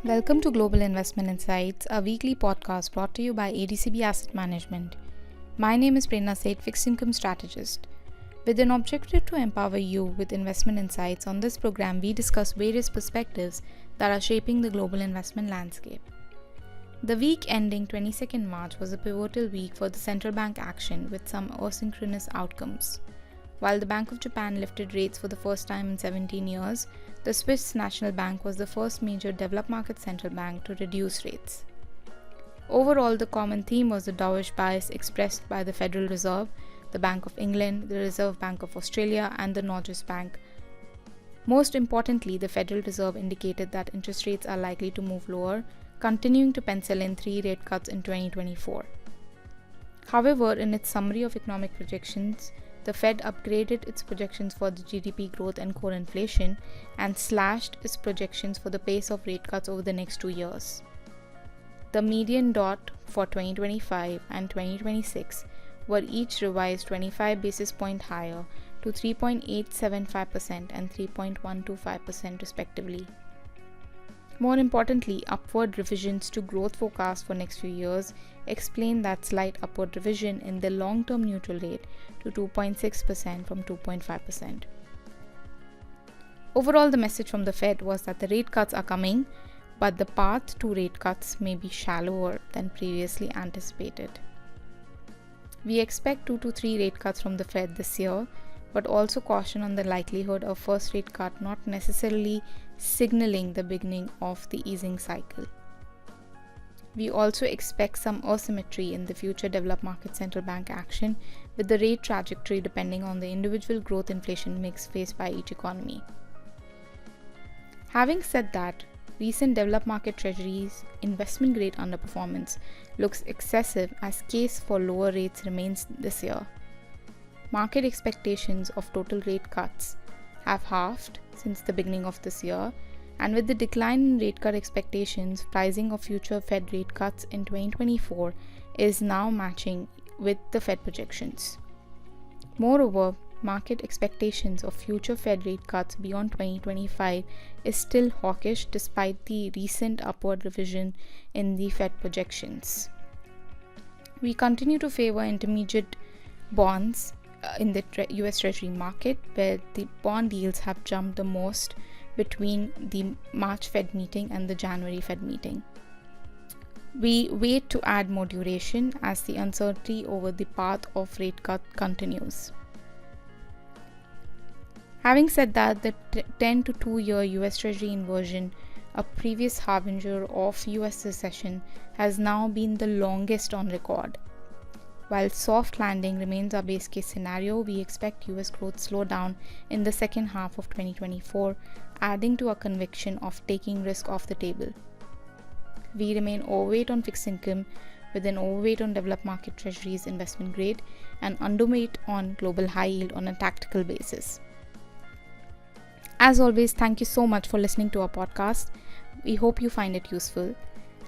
Welcome to Global Investment Insights, a weekly podcast brought to you by ADCB Asset Management. My name is Prerana Seth, Fixed Income Strategist. With an objective to empower you with investment insights, on this program we discuss various perspectives that are shaping the global investment landscape. The week ending 22nd March was a pivotal week for the central bank action with some asynchronous outcomes. While the Bank of Japan lifted rates for the first time in 17 years, the Swiss National Bank was the first major developed market central bank to reduce rates. Overall, the common theme was the dovish bias expressed by the Federal Reserve, the Bank of England, the Reserve Bank of Australia, and the Norges Bank. Most importantly, the Federal Reserve indicated that interest rates are likely to move lower, continuing to pencil in 3 rate cuts in 2024. However, in its summary of economic projections, the Fed upgraded its projections for the GDP growth and core inflation and slashed its projections for the pace of rate cuts over the next 2 years. The median dot for 2025 and 2026 were each revised 25 basis points higher to 3.875% and 3.125% respectively. More importantly, upward revisions to growth forecasts for next few years explain that slight upward revision in the long-term neutral rate to 2.6% from 2.5%. Overall, the message from the Fed was that the rate cuts are coming, but the path to rate cuts may be shallower than previously anticipated. We expect 2 to 3 rate cuts from the Fed this year, but also caution on the likelihood of first rate cut not necessarily signaling the beginning of the easing cycle. We also expect some asymmetry in the future developed market central bank action, with the rate trajectory depending on the individual growth inflation mix faced by each economy. Having said that, recent developed market treasuries investment grade underperformance looks excessive as case for lower rates remains this year. Market expectations of total rate cuts have halved since the beginning of this year, and with the decline in rate cut expectations, pricing of future Fed rate cuts in 2024 is now matching with the Fed projections. Moreover, market expectations of future Fed rate cuts beyond 2025 is still hawkish despite the recent upward revision in the Fed projections. We continue to favor intermediate bonds in the US Treasury market, where the bond yields have jumped the most between the March Fed meeting and the January Fed meeting. We wait to add more duration as the uncertainty over the path of rate cut continues. Having said that, the 10 to 2-year US Treasury inversion, a previous harbinger of US recession, has now been the longest on record. While soft landing remains our base case scenario, we expect US growth slowdown in the second half of 2024, adding to our conviction of taking risk off the table. We remain overweight on fixed income, with an overweight on developed market treasuries investment grade and underweight on global high yield on a tactical basis. As always, thank you so much for listening to our podcast. We hope you find it useful.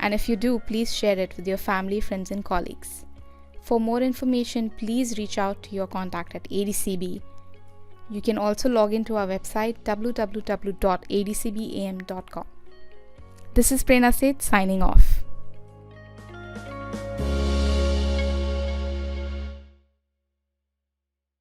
And if you do, please share it with your family, friends, and colleagues. For more information, please reach out to your contact at ADCB. You can also log into our website www.adcbam.com. This is Prerana Seth signing off.